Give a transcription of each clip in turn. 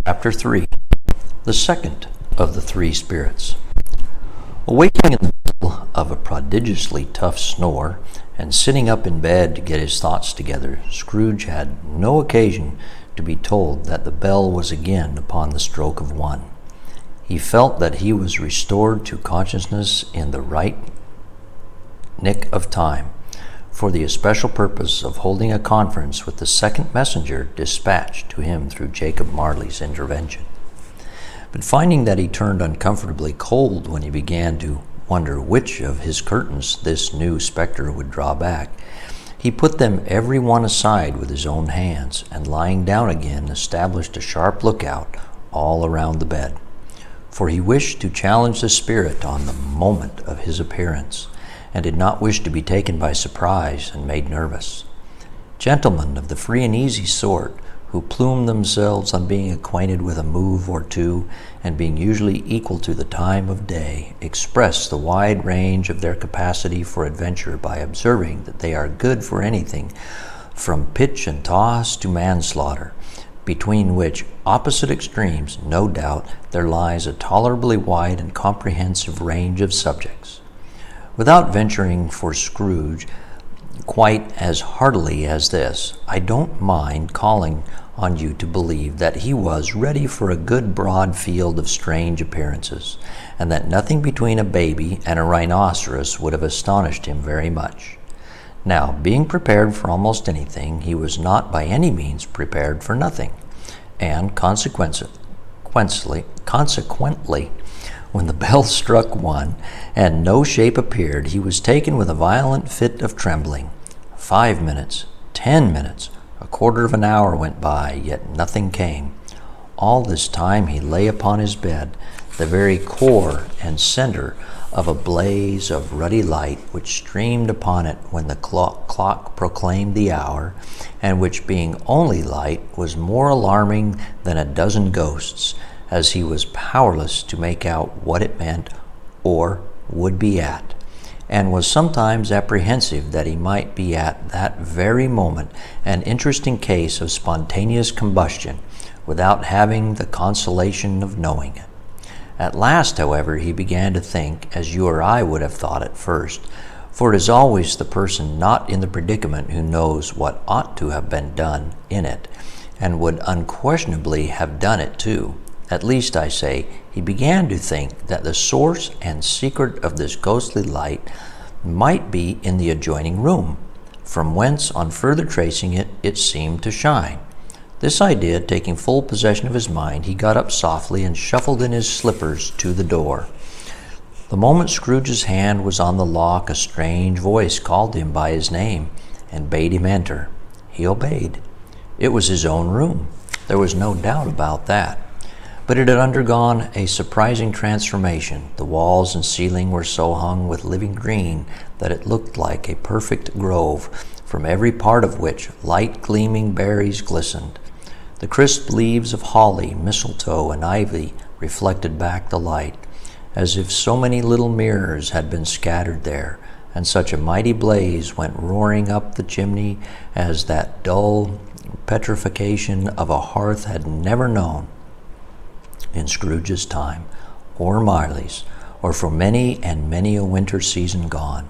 Chapter 3. The second of the three spirits. Awakening in the middle of a prodigiously tough snore, and sitting up in bed to get his thoughts together, Scrooge had no occasion to be told that the bell was again upon the stroke of 1. He felt that he was restored to consciousness in the right nick of time, for the especial purpose of holding a conference with the second messenger dispatched to him through Jacob Marley's intervention. But finding that he turned uncomfortably cold when he began to wonder which of his curtains this new specter would draw back, he put them every one aside with his own hands, and lying down again established a sharp lookout all around the bed. For he wished to challenge the spirit on the moment of his appearance, and did not wish to be taken by surprise and made nervous. Gentlemen of the free and easy sort, who plume themselves on being acquainted with a move or two, and being usually equal to the time of day, express the wide range of their capacity for adventure by observing that they are good for anything from pitch and toss to manslaughter, between which opposite extremes, no doubt, there lies a tolerably wide and comprehensive range of subjects. Without venturing for Scrooge quite as heartily as this, I don't mind calling on you to believe that he was ready for a good broad field of strange appearances, and that nothing between a baby and a rhinoceros would have astonished him very much. Now, being prepared for almost anything, he was not by any means prepared for nothing, and consequently, when the bell struck 1 and no shape appeared, he was taken with a violent fit of trembling. 5 minutes, 10 minutes, a quarter of an hour went by, yet nothing came. All this time he lay upon his bed, the very core and center of a blaze of ruddy light which streamed upon it when the clock proclaimed the hour, and which, being only light, was more alarming than a dozen ghosts, as he was powerless to make out what it meant or would be at, and was sometimes apprehensive that he might be at that very moment an interesting case of spontaneous combustion, without having the consolation of knowing it. At last, however, he began to think as you or I would have thought at first, for it is always the person not in the predicament who knows what ought to have been done in it, and would unquestionably have done it too. At least, I say, he began to think that the source and secret of this ghostly light might be in the adjoining room, from whence, on further tracing it, it seemed to shine. This idea taking full possession of his mind, he got up softly and shuffled in his slippers to the door. The moment Scrooge's hand was on the lock, a strange voice called him by his name and bade him enter. He obeyed. It was his own room. There was no doubt about that. But it had undergone a surprising transformation. The walls and ceiling were so hung with living green that it looked like a perfect grove, from every part of which light gleaming berries glistened. The crisp leaves of holly, mistletoe, and ivy reflected back the light, as if so many little mirrors had been scattered there, and such a mighty blaze went roaring up the chimney as that dull petrification of a hearth had never known in Scrooge's time, or Marley's, or for many and many a winter season gone.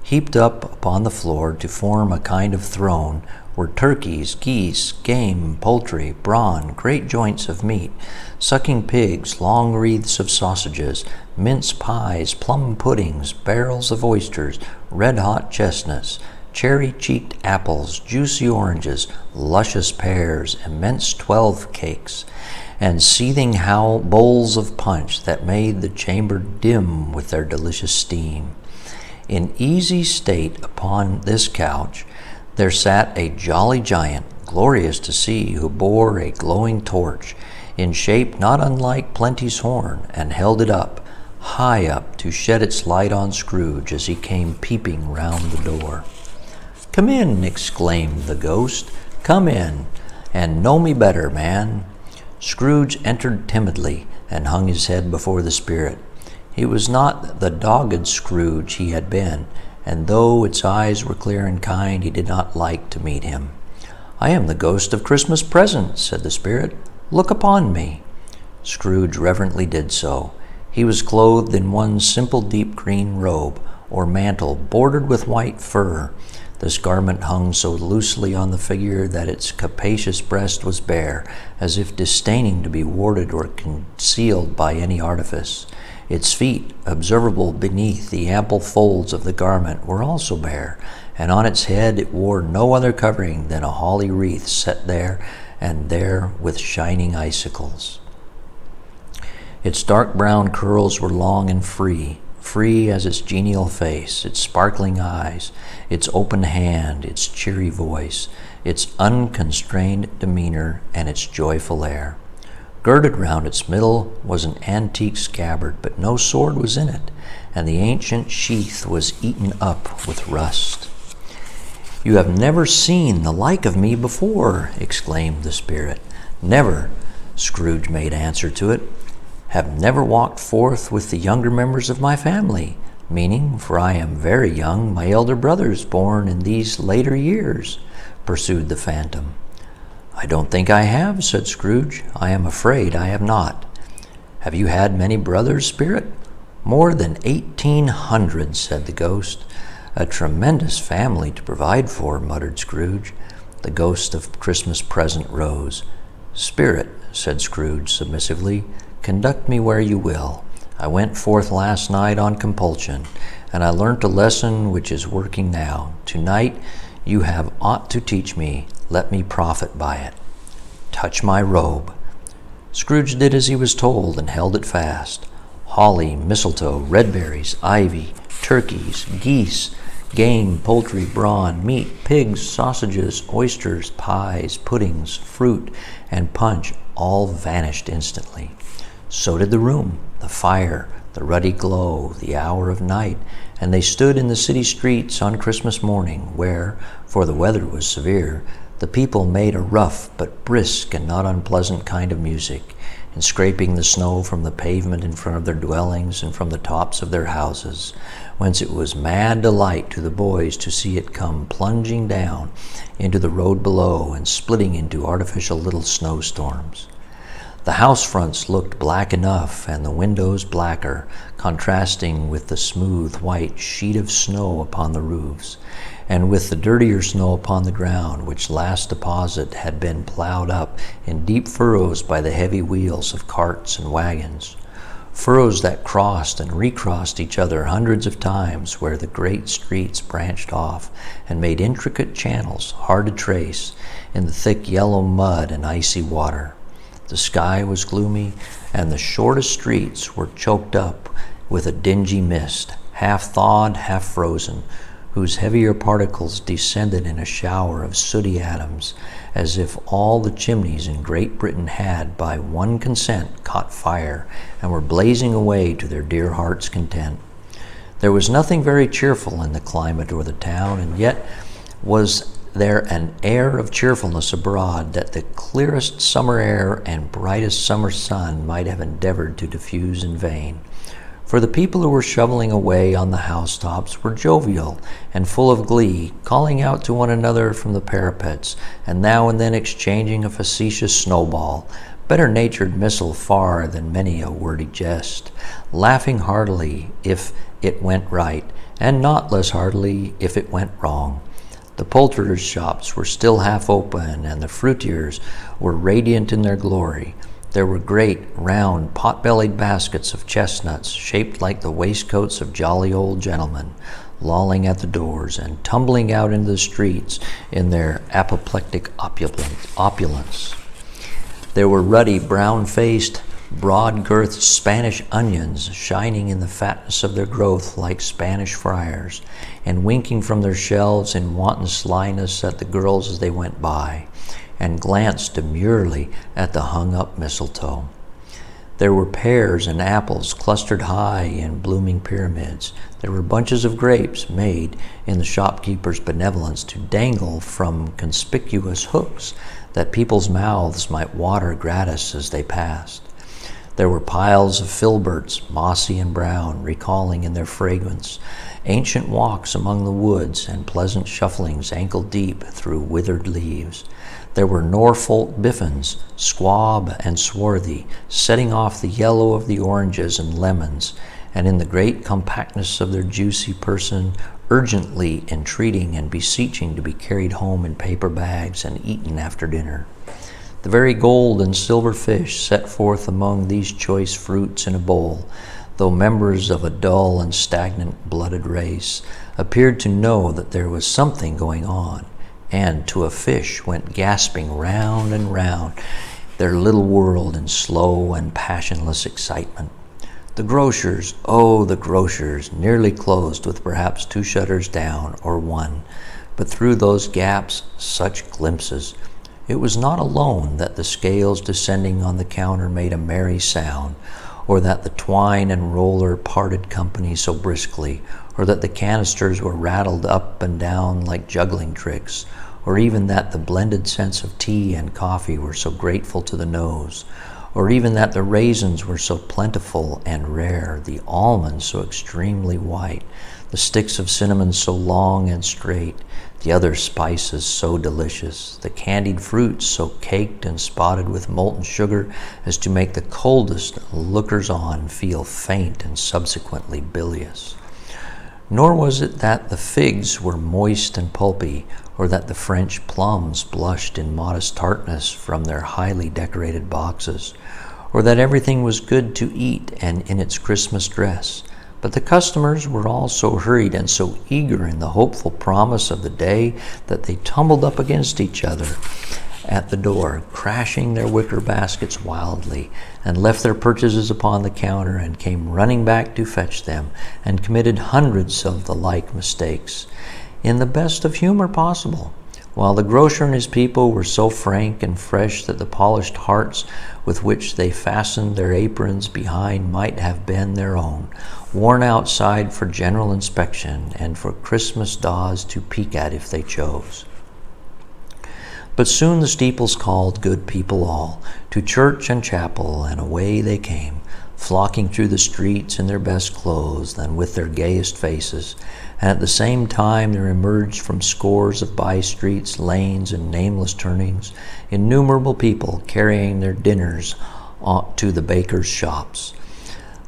Heaped up upon the floor to form a kind of throne were turkeys, geese, game, poultry, brawn, great joints of meat, sucking pigs, long wreaths of sausages, mince pies, plum puddings, barrels of oysters, red-hot chestnuts, cherry-cheeked apples, juicy oranges, luscious pears, immense 12 cakes, and seething bowls of punch that made the chamber dim with their delicious steam. In easy state upon this couch there sat a jolly giant, glorious to see, who bore a glowing torch, in shape not unlike Plenty's horn, and held it up, high up, to shed its light on Scrooge as he came peeping round the door. "Come in," exclaimed the ghost. "Come in, and know me better, man." Scrooge entered timidly and hung his head before the spirit. He was not the dogged Scrooge he had been, and though its eyes were clear and kind, he did not like to meet him. "I am the ghost of Christmas Present," said the spirit. Look upon me." Scrooge reverently did so. He was clothed in one simple deep green robe, or mantle, bordered with white fur. This garment hung so loosely on the figure that its capacious breast was bare, as if disdaining to be warded or concealed by any artifice. Its feet, observable beneath the ample folds of the garment, were also bare, and on its head it wore no other covering than a holly wreath set there and there with shining icicles. Its dark brown curls were long and free as its genial face, its sparkling eyes, its open hand, its cheery voice, its unconstrained demeanor, and its joyful air. Girded round its middle was an antique scabbard, but no sword was in it, and the ancient sheath was eaten up with rust. "You have never seen the like of me before," exclaimed the spirit. "Never," Scrooge made answer to it. "Have never walked forth with the younger members of my family," meaning, for I am very young, my elder brothers born in these later years, pursued the phantom. "I don't think I have," said Scrooge. "I am afraid I have not." "Have you had many brothers, spirit?" "More than 1,800, said the ghost. "A tremendous family to provide for," muttered Scrooge. The ghost of Christmas present rose. "Spirit," said Scrooge submissively, "conduct me where you will. I went forth last night on compulsion, and I learnt a lesson which is working now. Tonight you have aught to teach me. Let me profit by it. Touch my robe." Scrooge did as he was told and held it fast. Holly, mistletoe, red berries, ivy, turkeys, geese, game, poultry, brawn, meat, pigs, sausages, oysters, pies, puddings, fruit, and punch all vanished instantly. So did the room, the fire, the ruddy glow, the hour of night, and they stood in the city streets on Christmas morning, where, for the weather was severe, the people made a rough but brisk and not unpleasant kind of music, in scraping the snow from the pavement in front of their dwellings and from the tops of their houses, whence it was mad delight to the boys to see it come plunging down into the road below and splitting into artificial little snowstorms. The house fronts looked black enough, and the windows blacker, contrasting with the smooth white sheet of snow upon the roofs, and with the dirtier snow upon the ground, which last deposit had been plowed up in deep furrows by the heavy wheels of carts and wagons. Furrows that crossed and recrossed each other hundreds of times, where the great streets branched off and made intricate channels hard to trace in the thick yellow mud and icy water. The sky was gloomy, and the shortest streets were choked up with a dingy mist, half thawed, half frozen, whose heavier particles descended in a shower of sooty atoms, as if all the chimneys in Great Britain had, by one consent, caught fire, and were blazing away to their dear hearts' content. There was nothing very cheerful in the climate or the town, and yet was there an air of cheerfulness abroad that the clearest summer air and brightest summer sun might have endeavored to diffuse in vain. For the people who were shoveling away on the housetops were jovial and full of glee, calling out to one another from the parapets, and now and then exchanging a facetious snowball, better-natured missile far than many a wordy jest, laughing heartily if it went right, and not less heartily if it went wrong. The poulterers' shops were still half open, and the fruiterers were radiant in their glory. There were great, round, pot-bellied baskets of chestnuts, shaped like the waistcoats of jolly old gentlemen, lolling at the doors and tumbling out into the streets in their apoplectic opulence. There were ruddy, brown-faced, broad-girthed Spanish onions shining in the fatness of their growth like Spanish friars, and winking from their shelves in wanton slyness at the girls as they went by, and glanced demurely at the hung-up mistletoe. There were pears and apples clustered high in blooming pyramids. There were bunches of grapes made in the shopkeeper's benevolence to dangle from conspicuous hooks that people's mouths might water gratis as they passed. There were piles of filberts, mossy and brown, recalling in their fragrance ancient walks among the woods and pleasant shufflings ankle-deep through withered leaves. There were Norfolk biffins, squab and swarthy, setting off the yellow of the oranges and lemons, and in the great compactness of their juicy person, urgently entreating and beseeching to be carried home in paper bags and eaten after dinner. The very gold and silver fish set forth among these choice fruits in a bowl, though members of a dull and stagnant-blooded race, appeared to know that there was something going on, and to a fish went gasping round and round their little world in slow and passionless excitement. The grocers, oh, the grocers, nearly closed with perhaps 2 shutters down or 1, but through those gaps such glimpses. It was not alone that the scales descending on the counter made a merry sound, or that the twine and roller parted company so briskly, or that the canisters were rattled up and down like juggling tricks, or even that the blended scents of tea and coffee were so grateful to the nose, or even that the raisins were so plentiful and rare, the almonds so extremely white, the sticks of cinnamon so long and straight, the other spices so delicious, the candied fruits so caked and spotted with molten sugar as to make the coldest lookers-on feel faint and subsequently bilious. Nor was it that the figs were moist and pulpy, or that the French plums blushed in modest tartness from their highly decorated boxes, or that everything was good to eat and in its Christmas dress. But the customers were all so hurried and so eager in the hopeful promise of the day that they tumbled up against each other at the door, crashing their wicker baskets wildly, and left their purchases upon the counter and came running back to fetch them, and committed hundreds of the like mistakes, in the best of humor possible, while the grocer and his people were so frank and fresh that the polished hearts with which they fastened their aprons behind might have been their own, worn outside for general inspection and for Christmas daws to peek at if they chose. But soon the steeples called good people all to church and chapel, and away they came, flocking through the streets in their best clothes and with their gayest faces, and at the same time there emerged from scores of by-streets, lanes, and nameless turnings innumerable people carrying their dinners to the bakers' shops.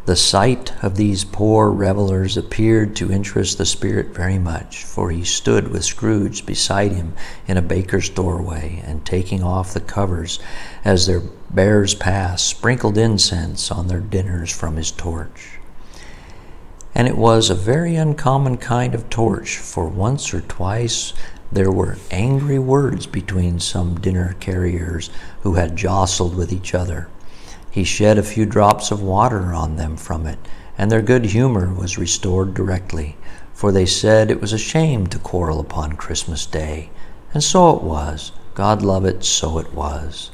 The sight of these poor revelers appeared to interest the spirit very much, for he stood with Scrooge beside him in a baker's doorway, and taking off the covers as their bearers passed, sprinkled incense on their dinners from his torch. And it was a very uncommon kind of torch, for once or twice there were angry words between some dinner carriers who had jostled with each other. He shed a few drops of water on them from it, and their good humor was restored directly, for they said it was a shame to quarrel upon Christmas Day, and so it was. God love it, so it was.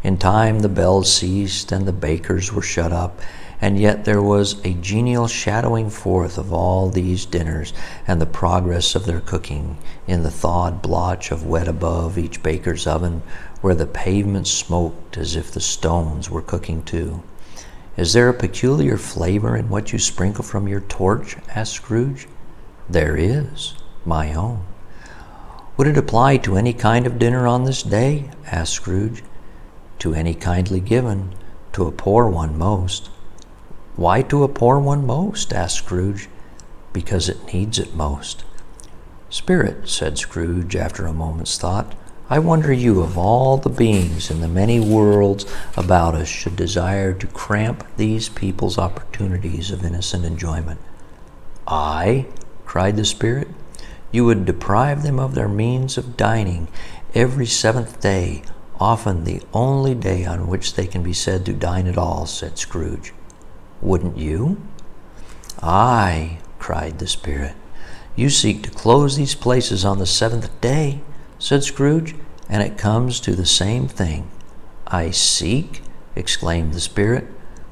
In time the bells ceased, and the bakers were shut up, and yet there was a genial shadowing forth of all these dinners and the progress of their cooking in the thawed blotch of wet above each baker's oven, where the pavement smoked as if the stones were cooking too. "Is there a peculiar flavor in what you sprinkle from your torch?" asked Scrooge. "There is, my own." "Would it apply to any kind of dinner on this day?" asked Scrooge. "To any kindly given, to a poor one most." "Why to a poor one most?" asked Scrooge. "Because it needs it most." "Spirit," said Scrooge after a moment's thought, "I wonder you, of all the beings in the many worlds about us, should desire to cramp these people's opportunities of innocent enjoyment." "I?" cried the Spirit. "You would deprive them of their means of dining every 7th day, often the only day on which they can be said to dine at all," said Scrooge. "Wouldn't you?" "Aye," cried the Spirit. "You seek to close these places on the 7th day," said Scrooge, "and it comes to the same thing." "I seek?" exclaimed the Spirit.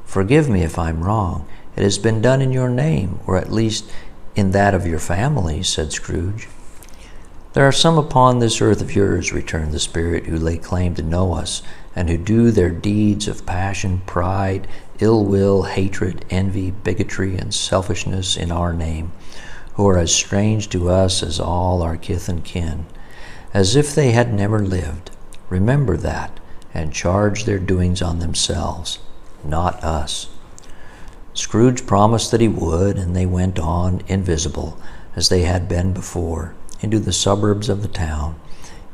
"Forgive me if I'm wrong. It has been done in your name, or at least in that of your family," said Scrooge. "There are some upon this earth of yours," returned the Spirit, "who lay claim to know us, and who do their deeds of passion, pride, ill will, hatred, envy, bigotry, and selfishness in our name, who are as strange to us as all our kith and kin, as if they had never lived. remember that and charge their doings on themselves, not us." Scrooge promised that he would, and they went on, invisible, as they had been before, into the suburbs of the town.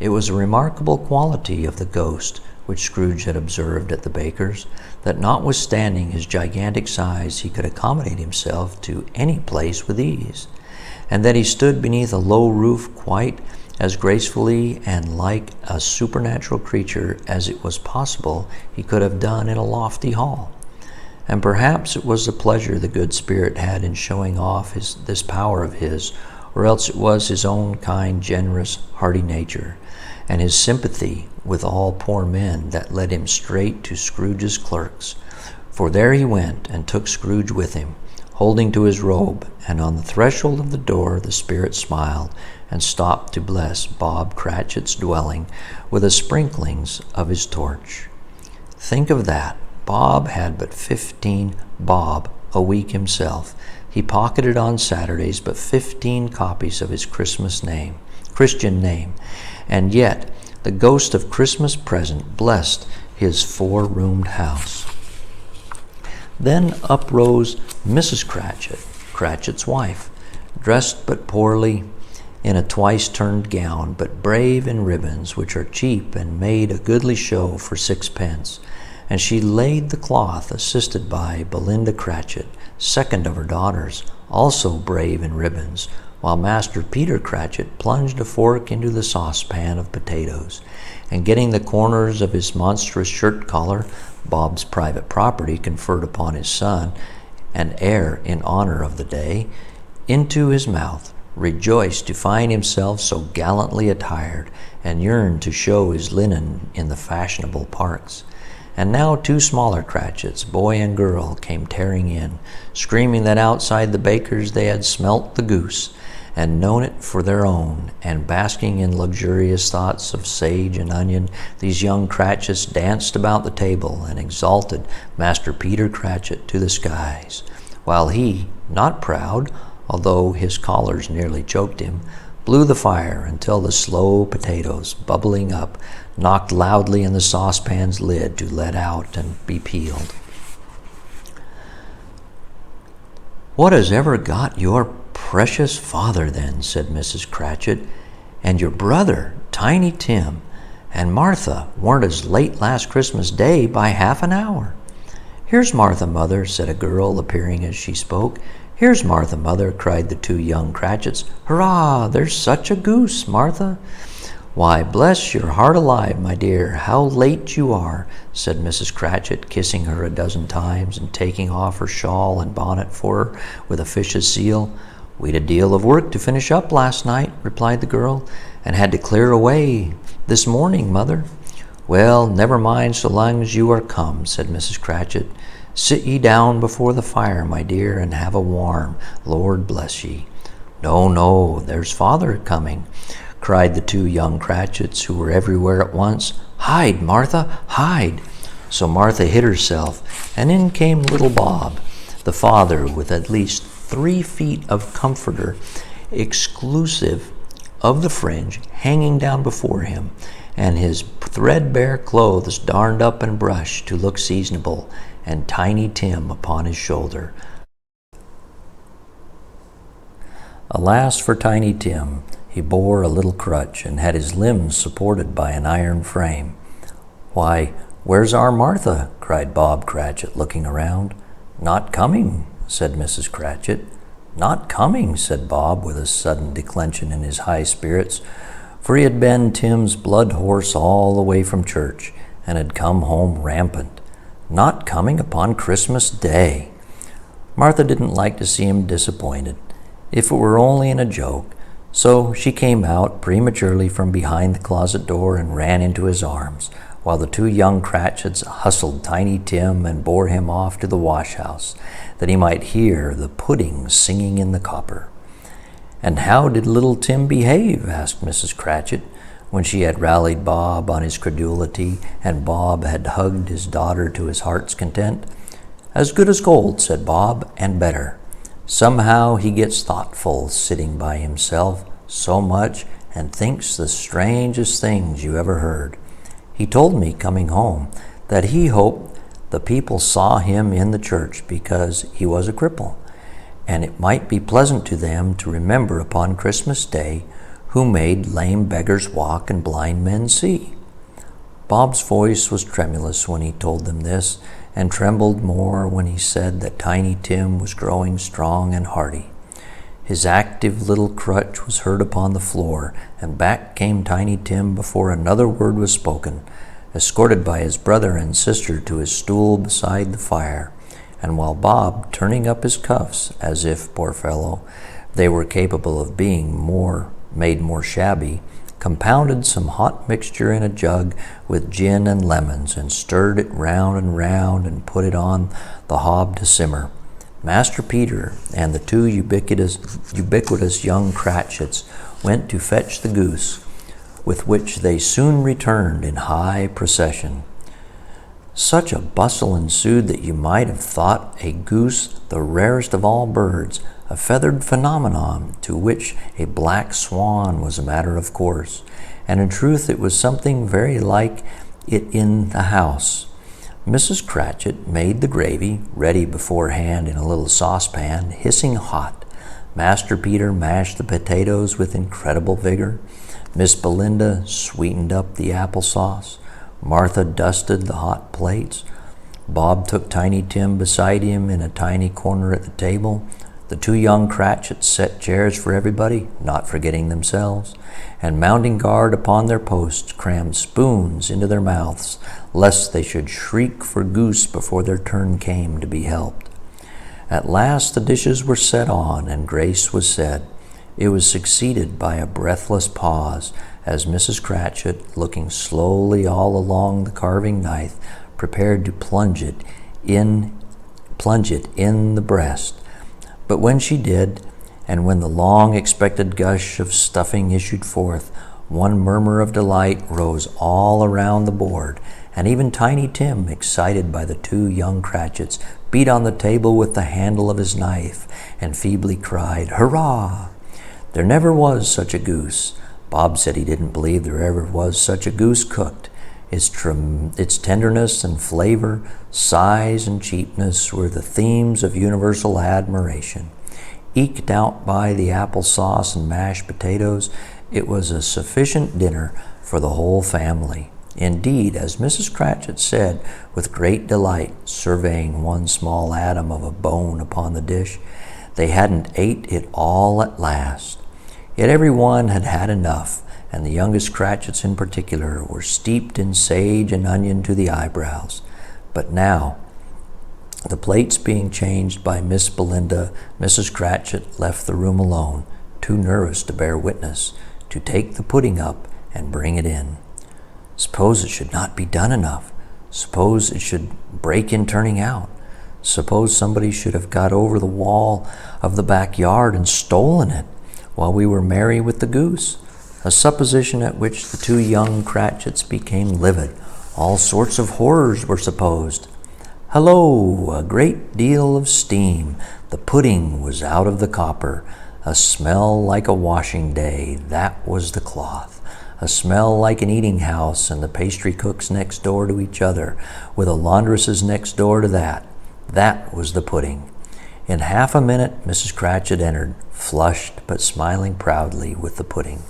It was a remarkable quality of the ghost, which Scrooge had observed at the baker's, that notwithstanding his gigantic size he could accommodate himself to any place with ease, and that he stood beneath a low roof quite as gracefully and like a supernatural creature as it was possible he could have done in a lofty hall. And perhaps it was the pleasure the good spirit had in showing off this power of his, or else it was his own kind, generous, hearty nature, and his sympathy with all poor men that led him straight to Scrooge's clerks. For there he went and took Scrooge with him, holding to his robe, and on the threshold of the door the spirit smiled and stopped to bless Bob Cratchit's dwelling with the sprinklings of his torch. Think of that! Bob had but 15 bob a week himself. He pocketed on Saturdays but 15 copies of his Christian name, and yet the ghost of Christmas present blessed his 4-roomed house. Then up rose Mrs. Cratchit, Cratchit's wife, dressed but poorly in a twice-turned gown, but brave in ribbons, which are cheap and made a goodly show for 6 pence. And she laid the cloth, assisted by Belinda Cratchit, second of her daughters, also brave in ribbons, while Master Peter Cratchit plunged a fork into the saucepan of potatoes, and getting the corners of his monstrous shirt collar, Bob's private property conferred upon his son and heir in honor of the day, into his mouth, rejoiced to find himself so gallantly attired, and yearned to show his linen in the fashionable parks. And now 2 smaller Cratchits, boy and girl, came tearing in, screaming that outside the baker's they had smelt the goose, and known it for their own, and basking in luxurious thoughts of sage and onion, these young Cratchits danced about the table and exalted Master Peter Cratchit to the skies, while he, not proud, although his collars nearly choked him, blew the fire until the slow potatoes, bubbling up, knocked loudly in the saucepan's lid to let out and be peeled. "What has ever got your precious father, then?" said Mrs. Cratchit. "And your brother, Tiny Tim, and Martha weren't as late last Christmas Day by half an hour." "Here's Martha, mother," said a girl, appearing as she spoke. "Here's Martha, mother," cried the 2 young Cratchits. "Hurrah! There's such a goose, Martha." "Why, bless your heart alive, my dear, how late you are," said Mrs. Cratchit, kissing her a dozen times and taking off her shawl and bonnet for her with officious zeal. "We'd a deal of work to finish up last night," replied the girl, "and had to clear away this morning, mother." "Well, never mind so long as you are come," said Mrs. Cratchit. "Sit ye down before the fire, my dear, and have a warm, Lord bless ye." "No, no, there's father coming," cried the 2 young Cratchits, who were everywhere at once. "Hide, Martha, hide!" So Martha hid herself, and in came little Bob, the father, with at least 3 feet of comforter, exclusive of the fringe, hanging down before him, and his threadbare clothes darned up and brushed to look seasonable, and Tiny Tim upon his shoulder. Alas for Tiny Tim! He bore a little crutch, and had his limbs supported by an iron frame. "Why, where's our Martha?" cried Bob Cratchit, looking around. "Not coming," said Mrs. Cratchit. "Not coming," said Bob, with a sudden declension in his high spirits, for he had been Tim's blood horse all the way from church, and had come home rampant. "Not coming upon Christmas Day!" Martha didn't like to see him disappointed, if it were only in a joke, so she came out prematurely from behind the closet door and ran into his arms, while the 2 young Cratchits hustled Tiny Tim and bore him off to the wash-house, that he might hear the pudding singing in the copper. "And how did little Tim behave?" asked Mrs. Cratchit, when she had rallied Bob on his credulity, and Bob had hugged his daughter to his heart's content. "As good as gold," said Bob, "and better. Somehow he gets thoughtful sitting by himself so much, and thinks the strangest things you ever heard. He told me coming home that he hoped the people saw him in the church because he was a cripple, and it might be pleasant to them to remember upon Christmas Day who made lame beggars walk and blind men see. Bob's voice was tremulous when he told them this, and trembled more when he said that Tiny Tim was growing strong and hearty. His active little crutch was heard upon the floor, and back came Tiny Tim before another word was spoken, escorted by his brother and sister to his stool beside the fire. And while Bob, turning up his cuffs, as if, poor fellow, they were capable of being made more shabby, compounded some hot mixture in a jug with gin and lemons, and stirred it round and put it on the hob to simmer, Master Peter and the two ubiquitous young Cratchits went to fetch the goose, with which they soon returned in high procession. Such a bustle ensued that you might have thought a goose the rarest of all birds, a feathered phenomenon to which a black swan was a matter of course, and in truth it was something very like it in the house. Mrs. Cratchit made the gravy, ready beforehand in a little saucepan, hissing hot. Master Peter mashed the potatoes with incredible vigor. Miss Belinda sweetened up the applesauce. Martha dusted the hot plates. Bob took Tiny Tim beside him in a tiny corner at the table. The two young Cratchits set chairs for everybody, not forgetting themselves, and mounting guard upon their posts, crammed spoons into their mouths, lest they should shriek for goose before their turn came to be helped. At last the dishes were set on, and grace was said. It was succeeded by a breathless pause, as Mrs. Cratchit, looking slowly all along the carving knife, prepared to plunge it in the breast. But when she did, and when the long-expected gush of stuffing issued forth, one murmur of delight rose all around the board, and even Tiny Tim, excited by the two young Cratchits, beat on the table with the handle of his knife, and feebly cried, "Hurrah!" There never was such a goose. Bob said he didn't believe there ever was such a goose cooked. Its tenderness and flavor, size and cheapness were the themes of universal admiration. Eked out by the applesauce and mashed potatoes, it was a sufficient dinner for the whole family. Indeed, as Mrs. Cratchit said with great delight, surveying one small atom of a bone upon the dish, they hadn't ate it all at last. Yet every one had had enough, and the youngest Cratchits in particular were steeped in sage and onion to the eyebrows. But now, the plates being changed by Miss Belinda, Mrs. Cratchit left the room alone, too nervous to bear witness, to take the pudding up and bring it in. Suppose it should not be done enough. Suppose it should break in turning out. Suppose somebody should have got over the wall of the backyard and stolen it while we were merry with the goose. A supposition at which the two young Cratchits became livid. All sorts of horrors were supposed. Hello! A great deal of steam. The pudding was out of the copper. A smell like a washing day. That was the cloth. A smell like an eating house, and the pastry cooks next door to each other, with the laundresses next door to that. That was the pudding. In half a minute, Mrs. Cratchit entered, flushed but smiling proudly with the pudding.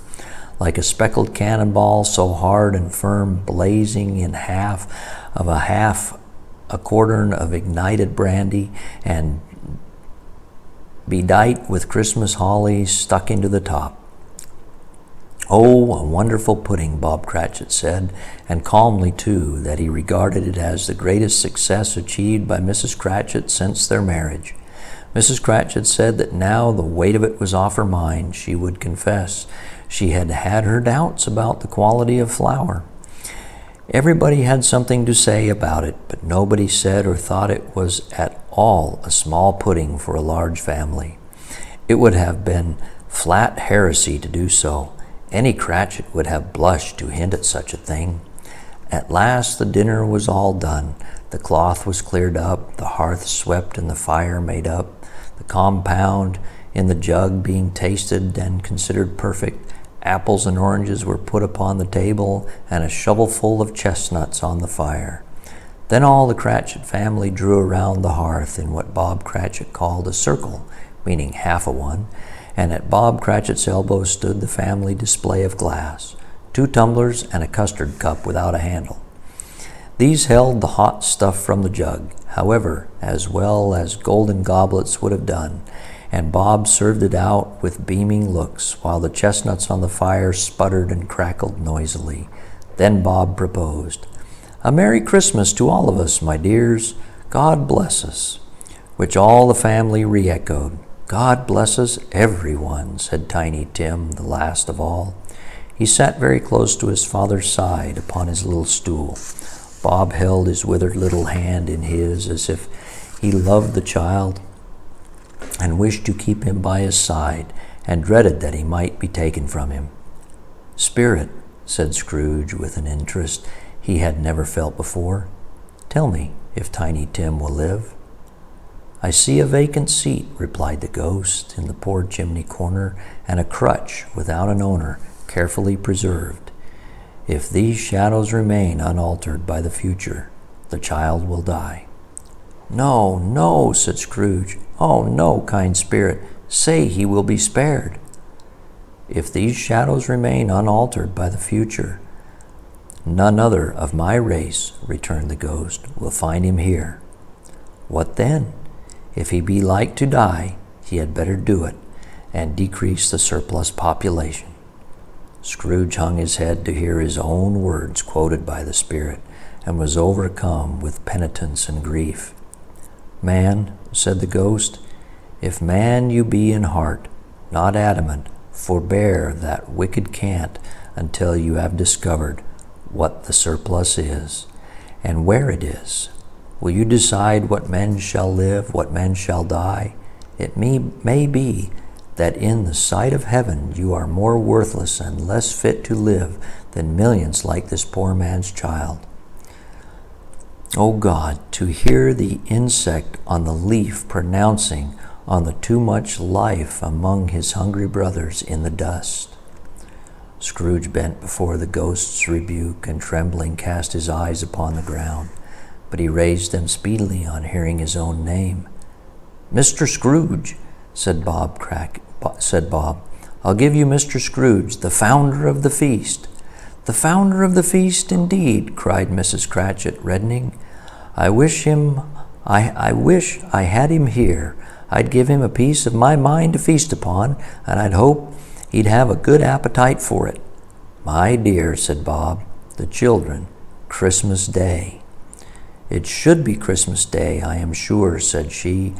Like a speckled cannonball, so hard and firm, blazing in half a quartern of ignited brandy, and bedight with Christmas holly stuck into the top. Oh, a wonderful pudding, Bob Cratchit said, and calmly too, that he regarded it as the greatest success achieved by Mrs. Cratchit since their marriage. Mrs. Cratchit said that now the weight of it was off her mind. She would confess she had had her doubts about the quality of flour. Everybody had something to say about it, but nobody said or thought it was at all a small pudding for a large family. It would have been flat heresy to do so. Any Cratchit would have blushed to hint at such a thing. At last the dinner was all done. The cloth was cleared up, the hearth swept, and the fire made up. The compound in the jug being tasted and considered perfect, Apples and oranges were put upon the table, and a shovelful of chestnuts on the fire. Then all the Cratchit family drew around the hearth in what Bob Cratchit called a circle, meaning half a one, and at Bob Cratchit's elbow stood the family display of glass, 2 tumblers and a custard cup without a handle. These held the hot stuff from the jug, however, as well as golden goblets would have done, and Bob served it out with beaming looks, while the chestnuts on the fire sputtered and crackled noisily. Then Bob proposed, "A Merry Christmas to all of us, my dears. God bless us," which all the family re-echoed. "God bless us, everyone," said Tiny Tim, the last of all. He sat very close to his father's side upon his little stool. Bob held his withered little hand in his as if he loved the child and wished to keep him by his side, and dreaded that he might be taken from him. "Spirit," said Scrooge with an interest he had never felt before, "tell me if Tiny Tim will live." "I see a vacant seat," replied the ghost, "in the poor chimney corner, and a crutch without an owner, carefully preserved. If these shadows remain unaltered by the future, the child will die." "No, no," said Scrooge. "Oh, no, kind spirit, say he will be spared." "If these shadows remain unaltered by the future, none other of my race," returned the ghost, "will find him here." "What then? If he be like to die, he had better do it, and decrease the surplus population." Scrooge hung his head to hear his own words quoted by the spirit, and was overcome with penitence and grief. "Man," said the ghost, "if man you be in heart, not adamant, forbear that wicked cant until you have discovered what the surplus is, and where it is. Will you decide what men shall live, what men shall die? It may be that in the sight of heaven you are more worthless and less fit to live than millions like this poor man's child. O God, to hear the insect on the leaf pronouncing on the too much life among his hungry brothers in the dust." Scrooge bent before the ghost's rebuke, and trembling cast his eyes upon the ground, but he raised them speedily on hearing his own name. "Mr. Scrooge," said Bob. "I'll give you Mr. Scrooge, the founder of the feast." "The founder of the feast, indeed," cried Mrs. Cratchit, reddening. I wish I had him here. I'd give him a piece of my mind to feast upon, and I'd hope he'd have a good appetite for it." "My dear," said Bob, "the children, Christmas Day." "It should be Christmas Day, I am sure," said she,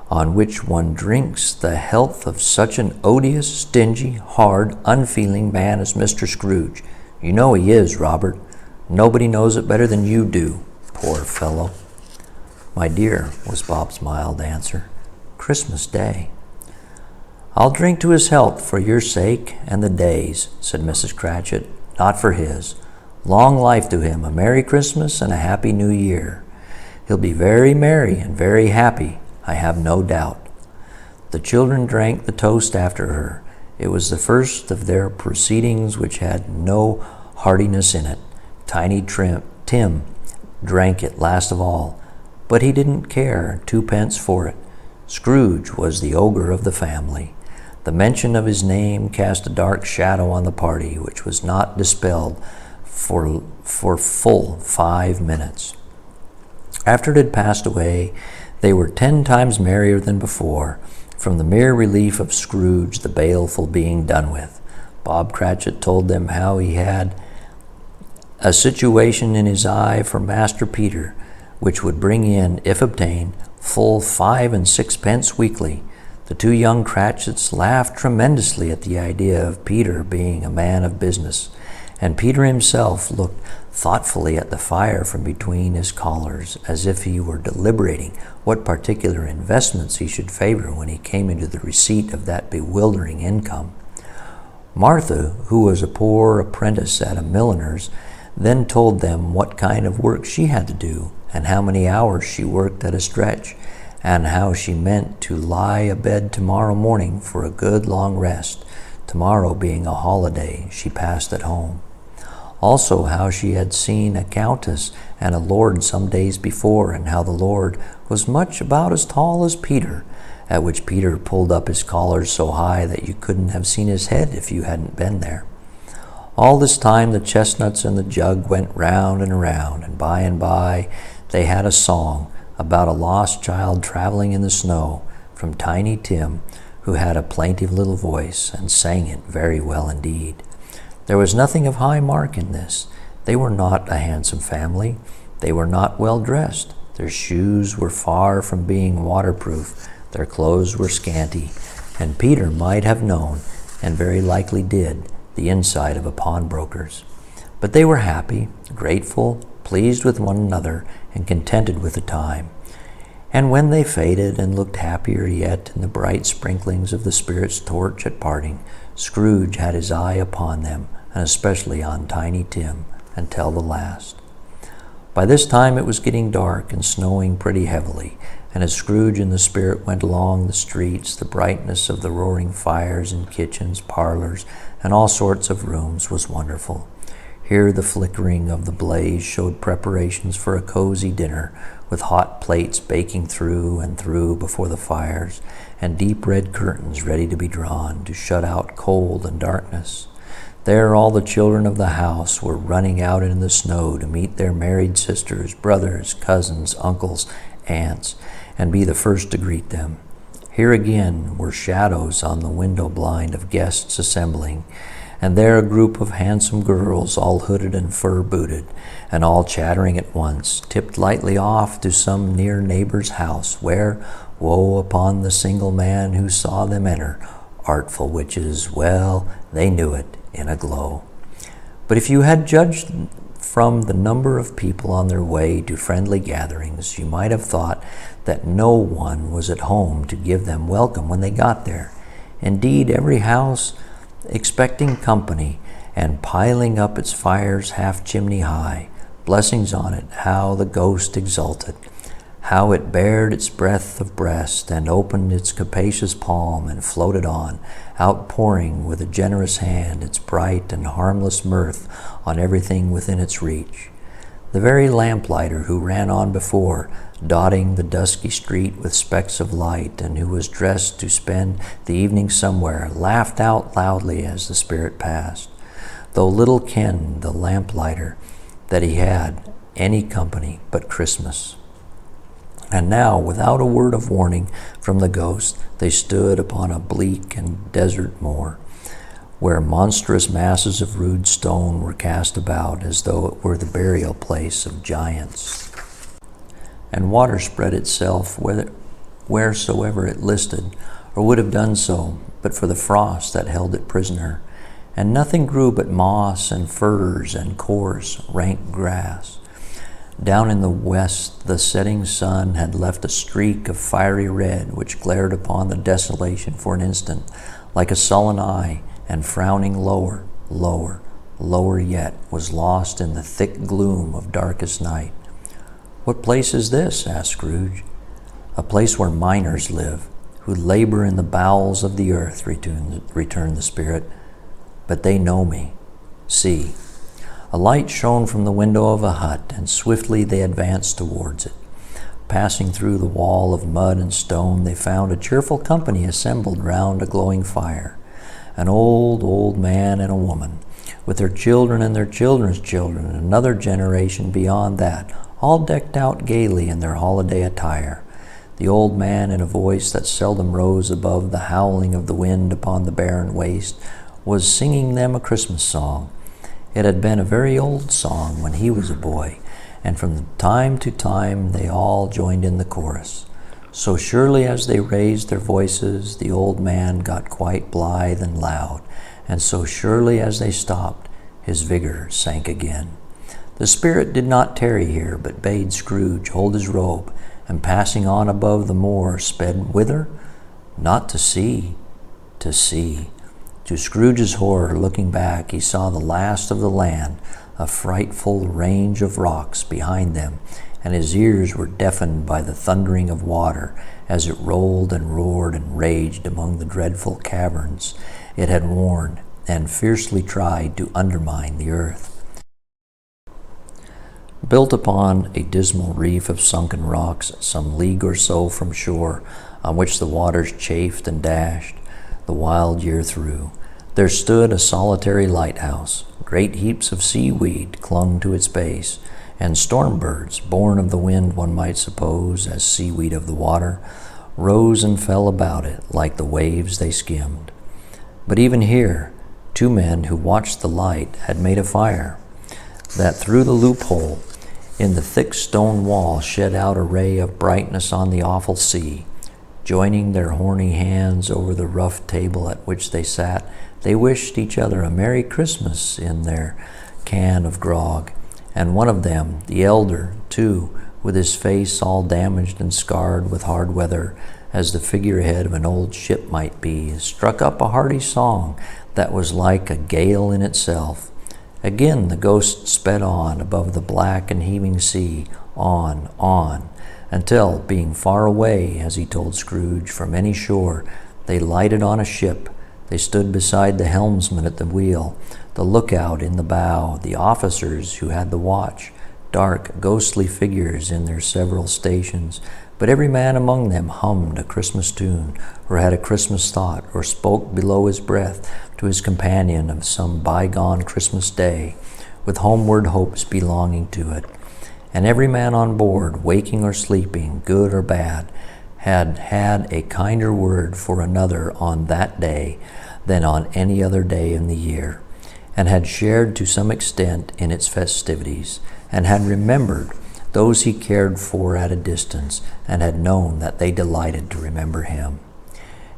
"on which one drinks the health of such an odious, stingy, hard, unfeeling man as Mr. Scrooge. You know he is, Robert. Nobody knows it better than you do. Poor fellow." "My dear," was Bob's mild answer, "Christmas Day." "I'll drink to his health for your sake and the day's," said Mrs. Cratchit, "not for his. Long life to him, a Merry Christmas and a Happy New Year. He'll be very merry and very happy, I have no doubt." The children drank the toast after her. It was the first of their proceedings which had no heartiness in it. Tiny Tim drank it last of all, but he didn't care 2 pence for it. Scrooge was the ogre of the family. The mention of his name cast a dark shadow on the party, which was not dispelled for full 5 minutes. After it had passed away, they were 10 times merrier than before, from the mere relief of Scrooge the baleful being done with. Bob Cratchit told them how he had a situation in his eye for Master Peter, which would bring in, if obtained, full 5 and 6 pence weekly. The 2 young Cratchits laughed tremendously at the idea of Peter being a man of business, and Peter himself looked thoughtfully at the fire from between his collars, as if he were deliberating what particular investments he should favor when he came into the receipt of that bewildering income. Martha, who was a poor apprentice at a milliner's, then told them what kind of work she had to do, and how many hours she worked at a stretch, and how she meant to lie abed tomorrow morning for a good long rest, tomorrow being a holiday she passed at home. Also how she had seen a countess and a lord some days before, and how the lord was much about as tall as Peter, at which Peter pulled up his collars so high that you couldn't have seen his head if you hadn't been there. All this time the chestnuts and the jug went round, and by they had a song about a lost child traveling in the snow, from Tiny Tim, who had a plaintive little voice and sang it very well indeed. There was nothing of high mark in this. They were not a handsome family. They were not well dressed. Their shoes were far from being waterproof. Their clothes were scanty, and Peter might have known, and very likely did, the inside of a pawnbroker's. But they were happy, grateful, pleased with one another, and contented with the time. And when they faded and looked happier yet in the bright sprinklings of the Spirit's torch at parting, Scrooge had his eye upon them, and especially on Tiny Tim, until the last. By this time it was getting dark and snowing pretty heavily, and as Scrooge and the Spirit went along the streets, the brightness of the roaring fires in kitchens, parlors, and all sorts of rooms was wonderful. Here the flickering of the blaze showed preparations for a cozy dinner, with hot plates baking through and through before the fires, and deep red curtains ready to be drawn to shut out cold and darkness. There all the children of the house were running out in the snow to meet their married sisters, brothers, cousins, uncles, aunts, and be the first to greet them. Here again were shadows on the window blind of guests assembling, and there a group of handsome girls, all hooded and fur-booted, and all chattering at once, tipped lightly off to some near neighbor's house, where, woe upon the single man who saw them enter. Artful witches, well, they knew it in a glow. But if you had judged from the number of people on their way to friendly gatherings, you might have thought that no one was at home to give them welcome when they got there. Indeed, every house expecting company, and piling up its fires half chimney high. Blessings on it, how the ghost exulted, how it bared its breadth of breast, and opened its capacious palm, and floated on, outpouring with a generous hand its bright and harmless mirth on everything within its reach. The very lamplighter who ran on before, dotting the dusky street with specks of light, and who was dressed to spend the evening somewhere, laughed out loudly as the Spirit passed, though little kenned the lamplighter that he had any company but Christmas. And now, without a word of warning from the ghost, they stood upon a bleak and desert moor, where monstrous masses of rude stone were cast about as though it were the burial place of giants. And water spread itself wheresoever it listed, or would have done so, but for the frost that held it prisoner. And nothing grew but moss and furze and coarse, rank grass. Down in the west the setting sun had left a streak of fiery red, which glared upon the desolation for an instant, like a sullen eye, and frowning lower, lower yet, was lost in the thick gloom of darkest night. "What place is this?" asked Scrooge. "A place where miners live, who labor in the bowels of the earth," returned the Spirit. "But they know me. See." A light shone from the window of a hut, and swiftly they advanced towards it. Passing through the wall of mud and stone, they found a cheerful company assembled round a glowing fire. An old man and a woman, with their children and their children's children, and another generation beyond that, all decked out gaily in their holiday attire. The old man, in a voice that seldom rose above the howling of the wind upon the barren waste, was singing them a Christmas song. It had been a very old song when he was a boy, and from time to time they all joined in the chorus. So surely as they raised their voices, the old man got quite blithe and loud, and so surely as they stopped, his vigor sank again. The Spirit did not tarry here, but bade Scrooge hold his robe, and passing on above the moor, sped whither? Not to see, to see. To Scrooge's horror, looking back, he saw the last of the land, a frightful range of rocks behind them, and his ears were deafened by the thundering of water as it rolled and roared and raged among the dreadful caverns, it had worn and fiercely tried to undermine the earth. Built upon a dismal reef of sunken rocks some league or so from shore, on which the waters chafed and dashed the wild year through, there stood a solitary lighthouse. Great heaps of seaweed clung to its base, and storm birds, born of the wind one might suppose, as seaweed of the water, rose and fell about it like the waves they skimmed. But even here, two men who watched the light had made a fire that through the loophole in the thick stone wall shed out a ray of brightness on the awful sea. Joining their horny hands over the rough table at which they sat, they wished each other a Merry Christmas in their can of grog. And one of them, the elder, too, with his face all damaged and scarred with hard weather, as the figurehead of an old ship might be, struck up a hearty song that was like a gale in itself. Again the ghost sped on above the black and heaving sea, on, until, being far away, as he told Scrooge, from any shore, they lighted on a ship. They stood beside the helmsman at the wheel, the lookout in the bow, the officers who had the watch, dark, ghostly figures in their several stations, but every man among them hummed a Christmas tune, or had a Christmas thought, or spoke below his breath to his companion of some bygone Christmas day, with homeward hopes belonging to it. And every man on board, waking or sleeping, good or bad, had had a kinder word for another on that day than on any other day in the year, and had shared to some extent in its festivities, and had remembered those he cared for at a distance, and had known that they delighted to remember him.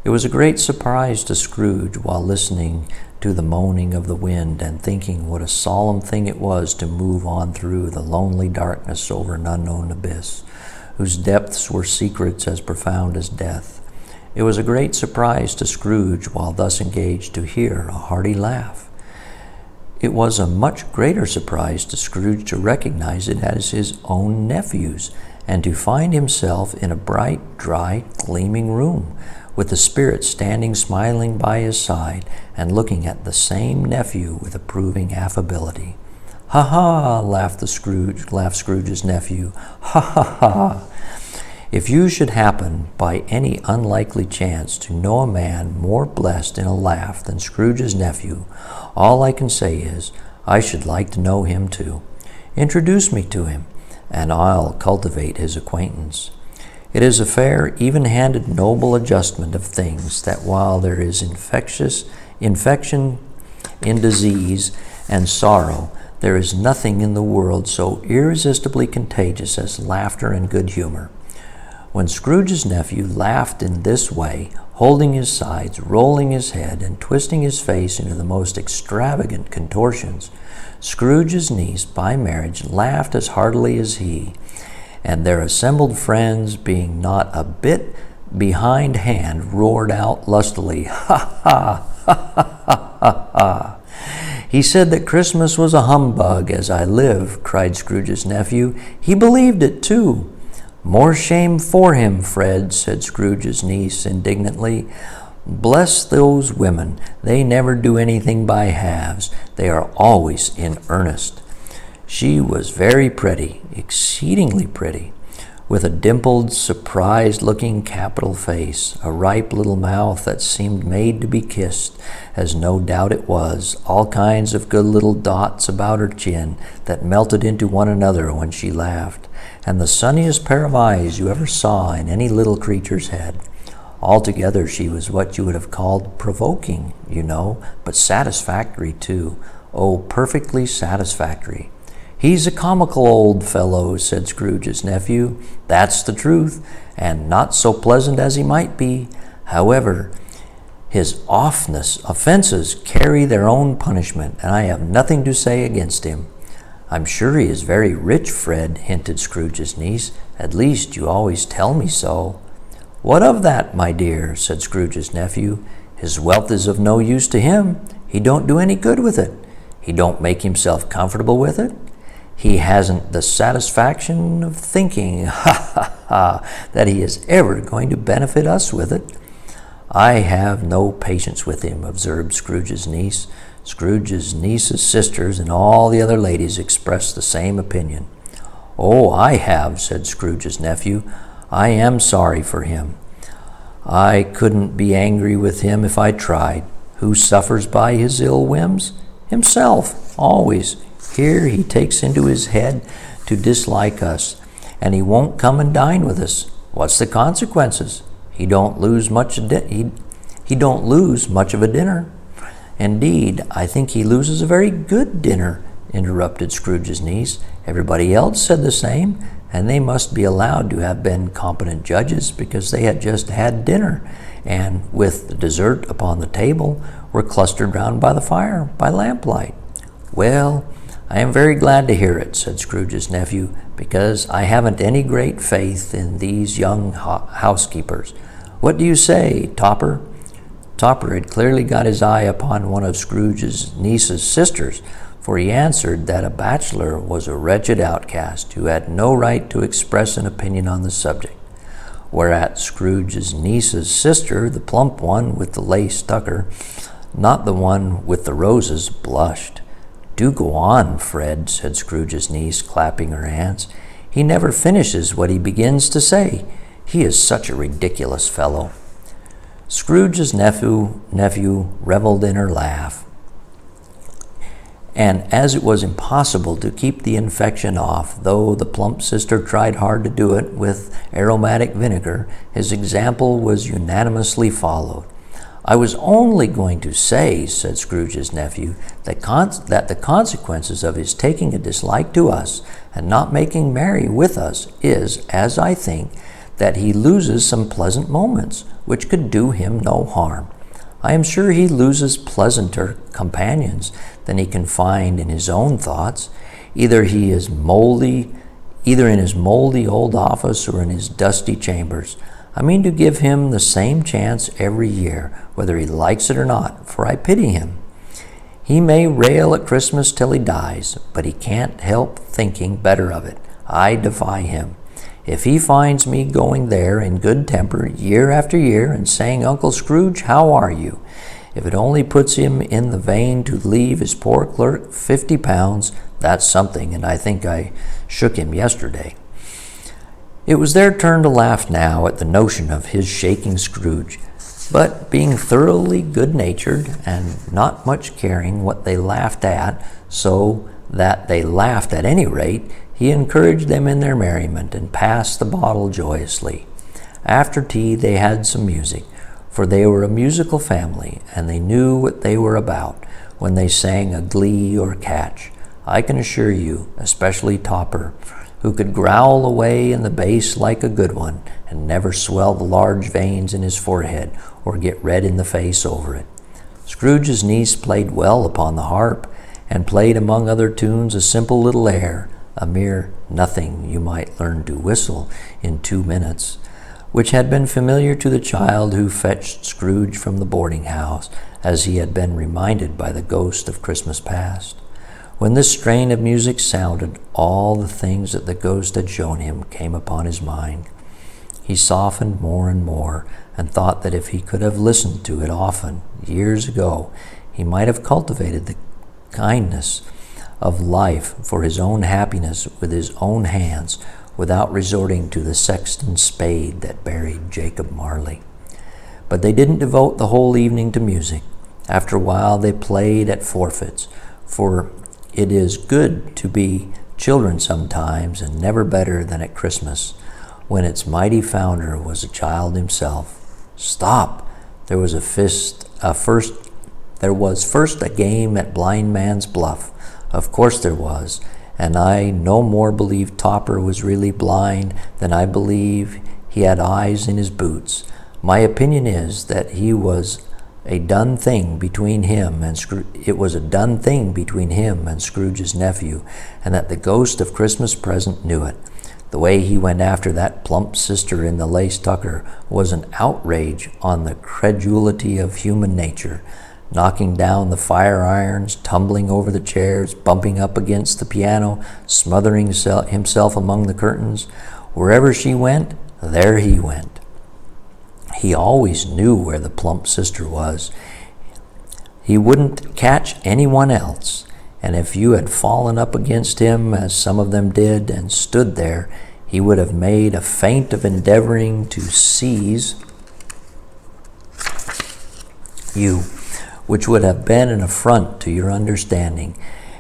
It was a great surprise to Scrooge, while listening to the moaning of the wind and thinking what a solemn thing it was to move on through the lonely darkness over an unknown abyss, whose depths were secrets as profound as death. It was a great surprise to Scrooge, while thus engaged, to hear a hearty laugh. It was a much greater surprise to Scrooge to recognize it as his own nephew's, and to find himself in a bright, dry, gleaming room, with the spirit standing smiling by his side and looking at the same nephew with approving affability. "Ha ha!" laughed Scrooge's nephew. "Ha ha ha! If you should happen, by any unlikely chance, to know a man more blessed in a laugh than Scrooge's nephew, all I can say is, I should like to know him too. Introduce me to him, and I'll cultivate his acquaintance. It is a fair, even-handed, noble adjustment of things that while there is infection in disease and sorrow, there is nothing in the world so irresistibly contagious as laughter and good humor." When Scrooge's nephew laughed in this way, holding his sides, rolling his head, and twisting his face into the most extravagant contortions, Scrooge's niece, by marriage, laughed as heartily as he, and their assembled friends, being not a bit behindhand, roared out lustily, "Ha ha! Ha ha ha ha ha! He said that Christmas was a humbug, as I live," cried Scrooge's nephew. "He believed it, too." "More shame for him, Fred," said Scrooge's niece indignantly. "Bless those women, they never do anything by halves. They are always in earnest." She was very pretty, exceedingly pretty, with a dimpled, surprised-looking capital face, a ripe little mouth that seemed made to be kissed, as no doubt it was, all kinds of good little dots about her chin that melted into one another when she laughed, and the sunniest pair of eyes you ever saw in any little creature's head. Altogether she was what you would have called provoking, you know, but satisfactory too. Oh, perfectly satisfactory. "He's a comical old fellow," said Scrooge's nephew. "That's the truth, and not so pleasant as he might be. However, his offenses carry their own punishment, and I have nothing to say against him." "I'm sure he is very rich, Fred," hinted Scrooge's niece. "At least you always tell me so." "What of that, my dear?" said Scrooge's nephew. "His wealth is of no use to him. He don't do any good with it. He don't make himself comfortable with it. He hasn't the satisfaction of thinking, ha ha ha, that he is ever going to benefit us with it. "I have no patience with him," observed Scrooge's niece. Scrooge's niece's sisters and all the other ladies expressed the same opinion. "Oh, I have," said Scrooge's nephew. "I am sorry for him. I couldn't be angry with him if I tried. Who suffers by his ill whims? Himself, always. Here he takes into his head to dislike us, and he won't come and dine with us. What's the consequences? He don't lose much of a dinner." "Indeed, I think he loses a very good dinner," interrupted Scrooge's niece. "Everybody else said the same, and they must be allowed to have been competent judges, because they had just had dinner, and, with the dessert upon the table, were clustered round by the fire by lamplight." "Well, I am very glad to hear it," said Scrooge's nephew, "because I haven't any great faith in these young housekeepers. What do you say, Topper?" Topper had clearly got his eye upon one of Scrooge's niece's sisters, for he answered that a bachelor was a wretched outcast who had no right to express an opinion on the subject. Whereat Scrooge's niece's sister, the plump one with the lace tucker, not the one with the roses, blushed. "Do go on, Fred," said Scrooge's niece, clapping her hands. "He never finishes what he begins to say. He is such a ridiculous fellow." Scrooge's nephew reveled in her laugh, and as it was impossible to keep the infection off, though the plump sister tried hard to do it with aromatic vinegar, his example was unanimously followed. "I was only going to say," said Scrooge's nephew, that the consequences of his taking a dislike to us and not making merry with us is, as I think, that he loses some pleasant moments, which could do him no harm. I am sure he loses pleasanter companions than he can find in his own thoughts. Either in his moldy old office or in his dusty chambers. I mean to give him the same chance every year, whether he likes it or not, for I pity him. He may rail at Christmas till he dies, but he can't help thinking better of it. I defy him. If he finds me going there in good temper year after year and saying, 'Uncle Scrooge, how are you?' if it only puts him in the vein to leave his poor clerk 50 pounds, that's something, and I think I shook him yesterday." It was their turn to laugh now at the notion of his shaking Scrooge, but being thoroughly good-natured and not much caring what they laughed at, so that they laughed at any rate, he encouraged them in their merriment and passed the bottle joyously. After tea they had some music, for they were a musical family, and they knew what they were about when they sang a glee or catch. I can assure you, especially Topper, who could growl away in the bass like a good one, and never swell the large veins in his forehead or get red in the face over it. Scrooge's niece played well upon the harp, and played among other tunes a simple little air, a mere nothing you might learn to whistle in 2 minutes, which had been familiar to the child who fetched Scrooge from the boarding-house, as he had been reminded by the ghost of Christmas past. When this strain of music sounded, all the things that the ghost had shown him came upon his mind. He softened more and more, and thought that if he could have listened to it often, years ago, he might have cultivated the kindness of life for his own happiness with his own hands, without resorting to the sexton's spade that buried Jacob Marley. But they didn't devote the whole evening to music. After a while they played at forfeits, for it is good to be children sometimes, and never better than at Christmas, when its mighty founder was a child himself. Stop! There was first a game at Blind Man's Bluff. Of course there was, and I no more believe Topper was really blind than I believe he had eyes in his boots. My opinion is that it was a done thing between him and Scrooge's nephew, and that the ghost of Christmas present knew it. The way he went after that plump sister in the lace tucker was an outrage on the credulity of human nature, knocking down the fire irons, tumbling over the chairs, bumping up against the piano, smothering himself among the curtains. Wherever she went, there he went. He always knew where the plump sister was. He wouldn't catch anyone else, and if you had fallen up against him, as some of them did, and stood there, he would have made a feint of endeavoring to seize you, which would have been an affront to your understanding,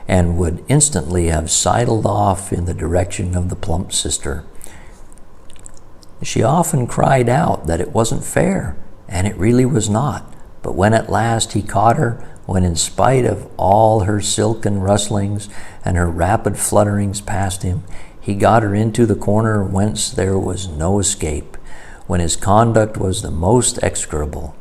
and would instantly have sidled off in the direction of the plump sister. She often cried out that it wasn't fair, and it really was not. But when at last he caught her, when in spite of all her silken rustlings and her rapid flutterings past him, he got her into the corner whence there was no escape, when his conduct was the most execrable,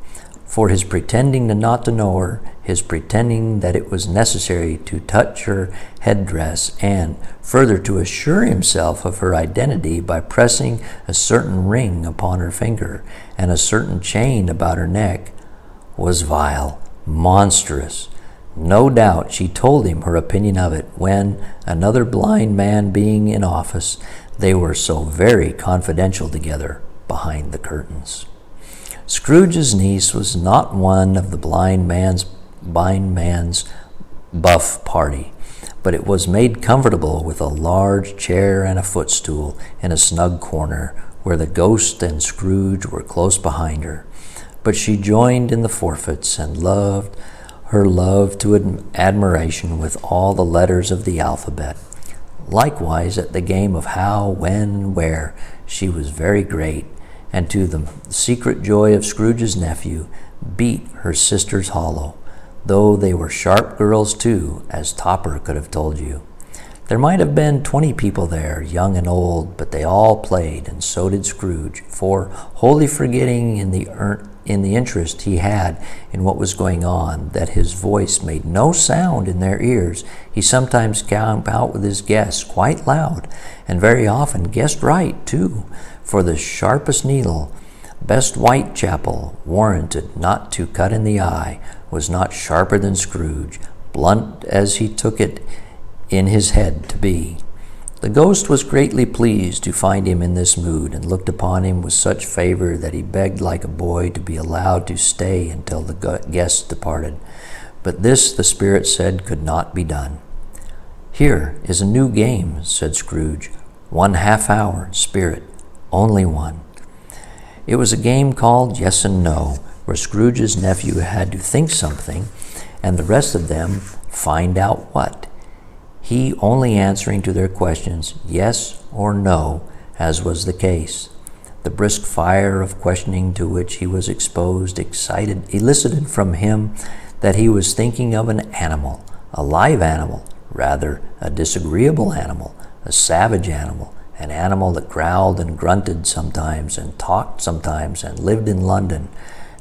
for his pretending not to know her, his pretending that it was necessary to touch her headdress, and further to assure himself of her identity by pressing a certain ring upon her finger and a certain chain about her neck, was vile, monstrous. No doubt she told him her opinion of it when, another blind man being in office, they were so very confidential together behind the curtains. Scrooge's niece was not one of the blind man's buff party, but it was made comfortable with a large chair and a footstool in a snug corner where the ghost and Scrooge were close behind her. But she joined in the forfeits and loved her love to admiration with all the letters of the alphabet. Likewise, at the game of how, when, and where, she was very great, and to the secret joy of Scrooge's nephew, beat her sisters hollow, though they were sharp girls too, as Topper could have told you. There might have been 20 people there, young and old, but they all played, and so did Scrooge, for, wholly forgetting in the interest he had in what was going on, that his voice made no sound in their ears, he sometimes came out with his guess quite loud, and very often guessed right, too, for the sharpest needle, best Whitechapel, warranted not to cut in the eye, was not sharper than Scrooge, blunt as he took it in his head to be. The ghost was greatly pleased to find him in this mood, and looked upon him with such favor that he begged like a boy to be allowed to stay until the guests departed. But this, the spirit said, could not be done. "Here is a new game," said Scrooge. "1 half-hour, spirit, only one." It was a game called Yes and No, where Scrooge's nephew had to think something, and the rest of them find out what. He only answering to their questions yes or no, as was the case. The brisk fire of questioning to which he was exposed elicited from him that he was thinking of an animal, a live animal, rather a disagreeable animal, a savage animal, an animal that growled and grunted sometimes, and talked sometimes, and lived in London,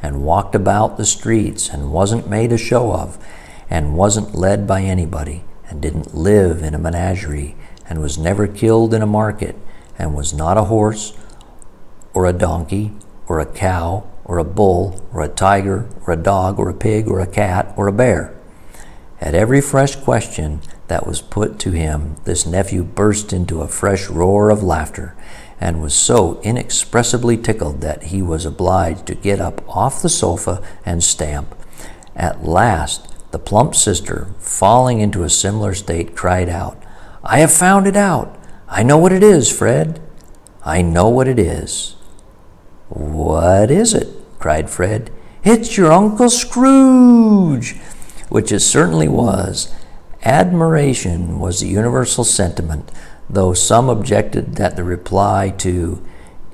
and walked about the streets, and wasn't made a show of, and wasn't led by anybody, and didn't live in a menagerie, and was never killed in a market, and was not a horse, or a donkey, or a cow, or a bull, or a tiger, or a dog, or a pig, or a cat, or a bear. At every fresh question that was put to him, this nephew burst into a fresh roar of laughter, and was so inexpressibly tickled that he was obliged to get up off the sofa and stamp. At last, the plump sister, falling into a similar state, cried out, "I have found it out! I know what it is, Fred! I know what it is!" "What is it?" cried Fred. "It's your Uncle Scrooge!" Which it certainly was. Admiration was the universal sentiment, though some objected that the reply to,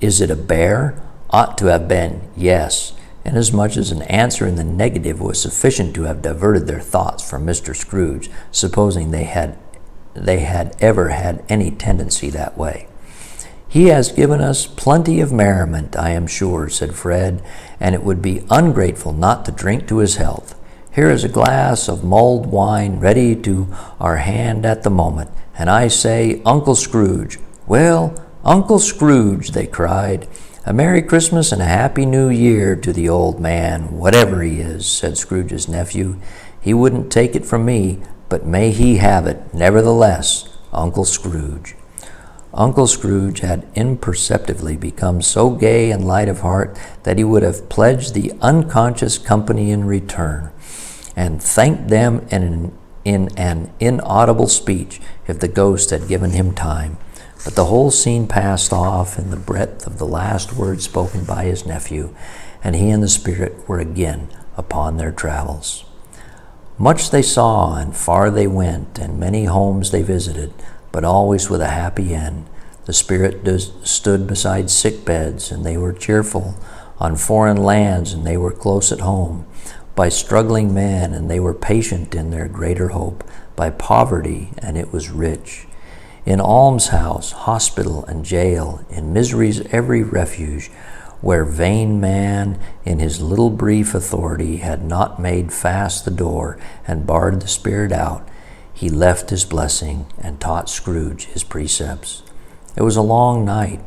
"Is it a bear?" ought to have been yes, inasmuch as an answer in the negative was sufficient to have diverted their thoughts from Mr. Scrooge, supposing they had ever had any tendency that way. "He has given us plenty of merriment, I am sure," said Fred, "and it would be ungrateful not to drink to his health. Here is a glass of mulled wine ready to our hand at the moment, and I say, Uncle Scrooge." "Well, Uncle Scrooge," they cried. "A Merry Christmas and a Happy New Year to the old man, whatever he is," said Scrooge's nephew. "He wouldn't take it from me, but may he have it, nevertheless, Uncle Scrooge." Uncle Scrooge had imperceptibly become so gay and light of heart that he would have pledged the unconscious company in return, and thanked them in an inaudible speech if the ghost had given him time. But the whole scene passed off in the breath of the last words spoken by his nephew, and he and the spirit were again upon their travels. Much they saw, and far they went, and many homes they visited, but always with a happy end. The spirit stood beside sick beds, and they were cheerful, on foreign lands, and they were close at home, by struggling men, and they were patient in their greater hope, by poverty, and it was rich. In almshouse, hospital, and jail, in misery's every refuge, where vain man in his little brief authority had not made fast the door and barred the spirit out, he left his blessing and taught Scrooge his precepts. It was a long night,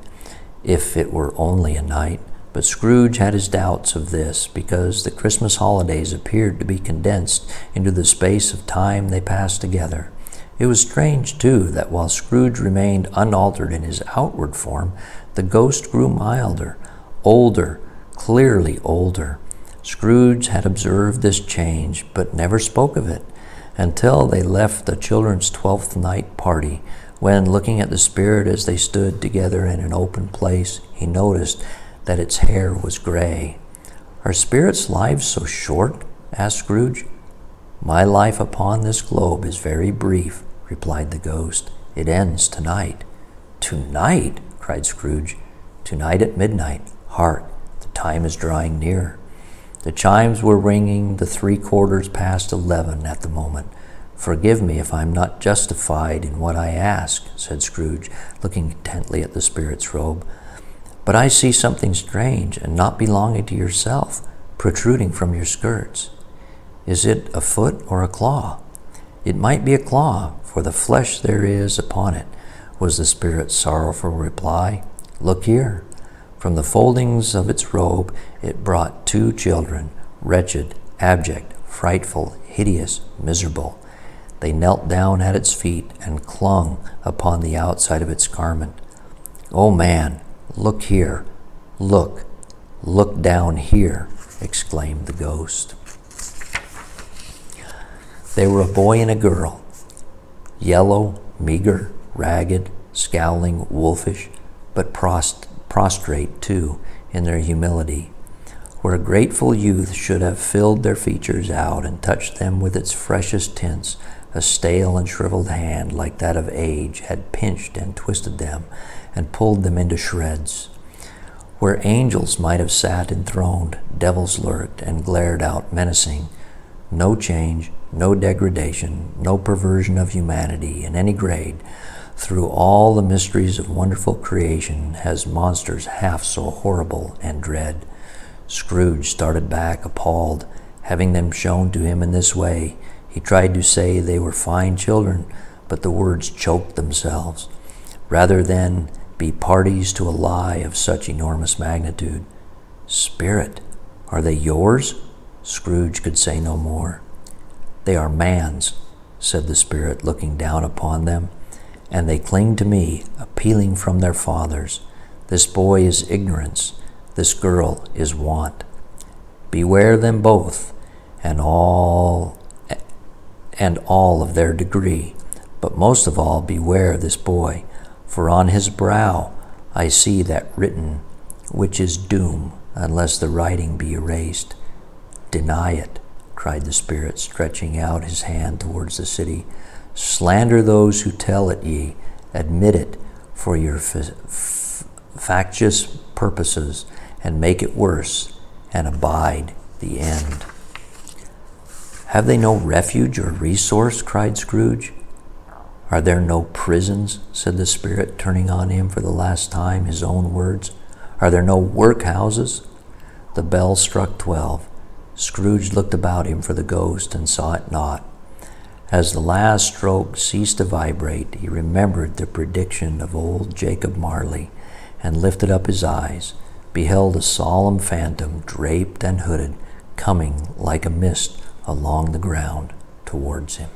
if it were only a night, but Scrooge had his doubts of this, because the Christmas holidays appeared to be condensed into the space of time they passed together. It was strange, too, that while Scrooge remained unaltered in his outward form, the ghost grew milder, older, clearly older. Scrooge had observed this change, but never spoke of it, until they left the children's 12th night party, when, looking at the spirit as they stood together in an open place, he noticed that its hair was gray. "Are spirits' lives so short?" asked Scrooge. "My life upon this globe is very brief," replied the ghost. "It ends tonight." "Tonight?" cried Scrooge. "Tonight at midnight. Hark, the time is drawing near." The chimes were ringing the 11:75 at the moment. "Forgive me if I am not justified in what I ask," said Scrooge, looking intently at the spirit's robe. "But I see something strange and not belonging to yourself protruding from your skirts. Is it a foot or a claw?" "It might be a claw, for the flesh there is upon it," was the spirit's sorrowful reply. "Look here." From the foldings of its robe it brought 2 children, wretched, abject, frightful, hideous, miserable. They knelt down at its feet and clung upon the outside of its garment. "Oh, man, look here. Look down here," exclaimed the ghost. They were a boy and a girl, yellow, meager, ragged, scowling, wolfish, but prostrate, too, in their humility. Where a grateful youth should have filled their features out and touched them with its freshest tints, a stale and shriveled hand like that of age had pinched and twisted them and pulled them into shreds. Where angels might have sat enthroned, devils lurked and glared out menacing. No change, no degradation, no perversion of humanity in any grade. Through all the mysteries of wonderful creation has monsters half so horrible and dread. Scrooge started back, appalled, having them shown to him in this way. He tried to say they were fine children, but the words choked themselves. Rather than be parties to a lie of such enormous magnitude. "Spirit, are they yours?" Scrooge could say no more. "They are man's," said the spirit, looking down upon them, "and they cling to me, appealing from their fathers. This boy is ignorance, this girl is want. Beware them both, and all of their degree, but most of all beware this boy, for on his brow I see that written which is doom, unless the writing be erased. Deny it," cried the spirit, stretching out his hand towards the city. "Slander those who tell it ye. Admit it for your factious purposes, and make it worse, and abide the end." "Have they no refuge or resource?" cried Scrooge. "Are there no prisons?" said the spirit, turning on him for the last time his own words. "Are there no workhouses?" The bell struck 12. Scrooge looked about him for the ghost and saw it not. As the last stroke ceased to vibrate, he remembered the prediction of old Jacob Marley, and lifted up his eyes, beheld a solemn phantom, draped and hooded, coming like a mist along the ground towards him.